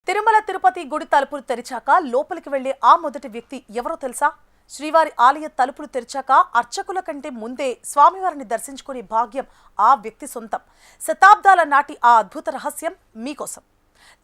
తిరుమల తిరుపతి గుడి తలుపులు తెరిచాక లోపలికి వెళ్లే ఆ మొదటి వ్యక్తి ఎవరో తెలుసా? శ్రీవారి ఆలయ తలుపులు తెరిచాక అర్చకుల కంటే ముందే స్వామివారిని దర్శించుకునే భాగ్యం ఆ వ్యక్తి సొంతం. శతాబ్దాల నాటి ఆ అద్భుత రహస్యం మీకోసం.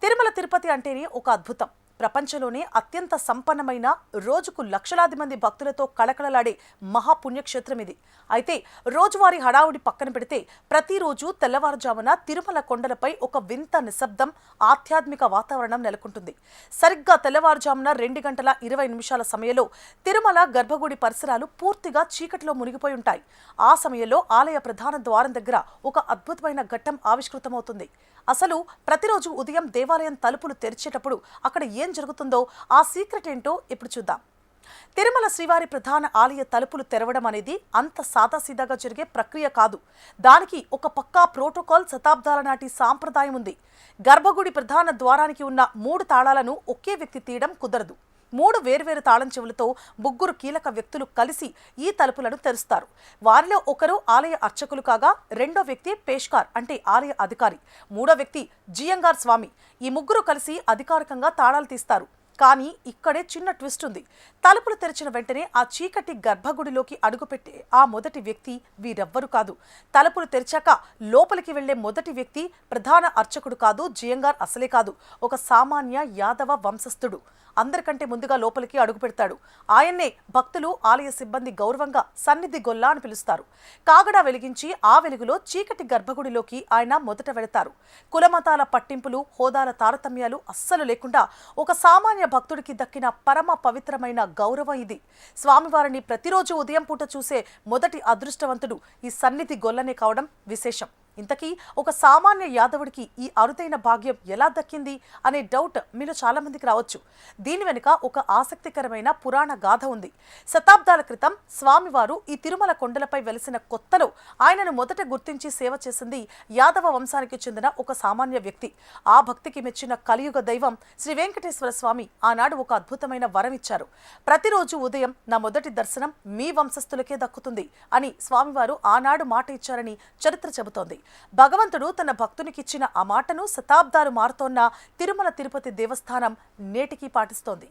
తిరుమల తిరుపతి అంటేనే ఒక అద్భుతం. ప్రపంచంలోనే అత్యంత సంపన్నమైన, రోజుకు లక్షలాది మంది భక్తులతో కళకళలాడే మహాపుణ్యక్షేత్రం ఇది. అయితే రోజువారీ హడావుడి పక్కన పెడితే ప్రతిరోజు తెల్లవారుజామున తిరుమల కొండలపై ఒక వింత నిశ్శబ్దం, ఆధ్యాత్మిక వాతావరణం నెలకొంటుంది. సరిగ్గా తెల్లవారుజామున 2:20 సమయంలో తిరుమల గర్భగుడి పరిసరాలు పూర్తిగా చీకటిలో మునిగిపోయి ఉంటాయి. ఆ సమయంలో ఆలయ ప్రధాన ద్వారం దగ్గర ఒక అద్భుతమైన ఘట్టం ఆవిష్కృతమవుతుంది. అసలు ప్రతిరోజు ఉదయం దేవాలయం తలుపులు తెరిచేటప్పుడు అక్కడ ఏం జరుగుతుందో, ఆ సీక్రెట్ ఏంటో ఇప్పుడు చూద్దాం. తిరుమల శ్రీవారి ప్రధాన ఆలయ తలుపులు తెరవడం అనేది అంత సాదాసీదాగా జరిగే ప్రక్రియ కాదు. దానికి ఒక పక్కా ప్రోటోకాల్, శతాబ్దాల నాటి సాంప్రదాయం ఉంది. గర్భగుడి ప్రధాన ద్వారానికి ఉన్న 3 తాళాలను ఒకే వ్యక్తి తీయడం కుదరదు. 3 వేర్వేరు తాళం చెవులతో ముగ్గురు కీలక వ్యక్తులు కలిసి ఈ తలుపులను తెరుస్తారు. వారిలో ఒకరు ఆలయ అర్చకులు కాగా, రెండో వ్యక్తి పేష్కార్ అంటే ఆలయ అధికారి, మూడో వ్యక్తి జియంగార్ స్వామి. ఈ ముగ్గురు కలిసి అధికారికంగా తాళాలు తీస్తారు. కానీ ఇక్కడే చిన్న ట్విస్ట్ ఉంది. తలుపులు తెరిచిన వెంటనే ఆ చీకటి గర్భగుడిలోకి అడుగుపెట్టే ఆ మొదటి వ్యక్తి వీరెవ్వరు కాదు. తలుపులు తెరిచాక లోపలికి వెళ్లే మొదటి వ్యక్తి ప్రధాన అర్చకుడు కాదు, జియంగార్ అసలే కాదు. ఒక సామాన్య యాదవ వంశస్థుడు. అందరికంటే ముందుగా లోపలికి అడుగు పెడతాడు. ఆయన్నే భక్తులు, ఆలయ సిబ్బంది గౌరవంగా సన్నిధి గొల్లా అని పిలుస్తారు. కాగడా వెలిగించి ఆ వెలుగులో చీకటి గర్భగుడిలోకి ఆయన మొదట వెళతారు. కులమతాల పట్టింపులు, హోదాల తారతమ్యాలు అస్సలు లేకుండా ఒక సామాన్య భక్తుడికి దక్కిన పరమ పవిత్రమైన గౌరవం ఇది. స్వామివారిని ప్రతిరోజు ఉదయం పూట చూసే మొదటి అదృష్టవంతుడు ఈ సన్నిధి గొల్లనే కావడం విశేషం. ఇంతకీ ఒక సామాన్య యాదవుడికి ఈ అరుదైన భాగ్యం ఎలా దక్కింది అనే డౌట్ మీలో చాలా మందికి రావచ్చు. దీని వెనుక ఒక ఆసక్తికరమైన పురాణ గాథ ఉంది. శతాబ్దాల క్రితం స్వామివారు ఈ తిరుమల కొండలపై వెలిసిన కొత్తలో ఆయనను మొదట గుర్తించి సేవ చేసింది యాదవ వంశానికి చెందిన ఒక సామాన్య వ్యక్తి. ఆ భక్తికి మెచ్చిన కలియుగ దైవం శ్రీ వెంకటేశ్వర స్వామి ఆనాడు ఒక అద్భుతమైన వరం ఇచ్చారు. ప్రతిరోజు ఉదయం నా మొదటి దర్శనం మీ వంశస్థులకే దక్కుతుంది అని స్వామివారు ఆనాడు మాట ఇచ్చారని చరిత్ర చెబుతోంది. భగవంతుడు తన భక్తునికిచ్చిన ఆ మాటను శతాబ్దాలు మారుతోన్న తిరుమల తిరుపతి దేవస్థానం నేటికీ పాటిస్తోంది.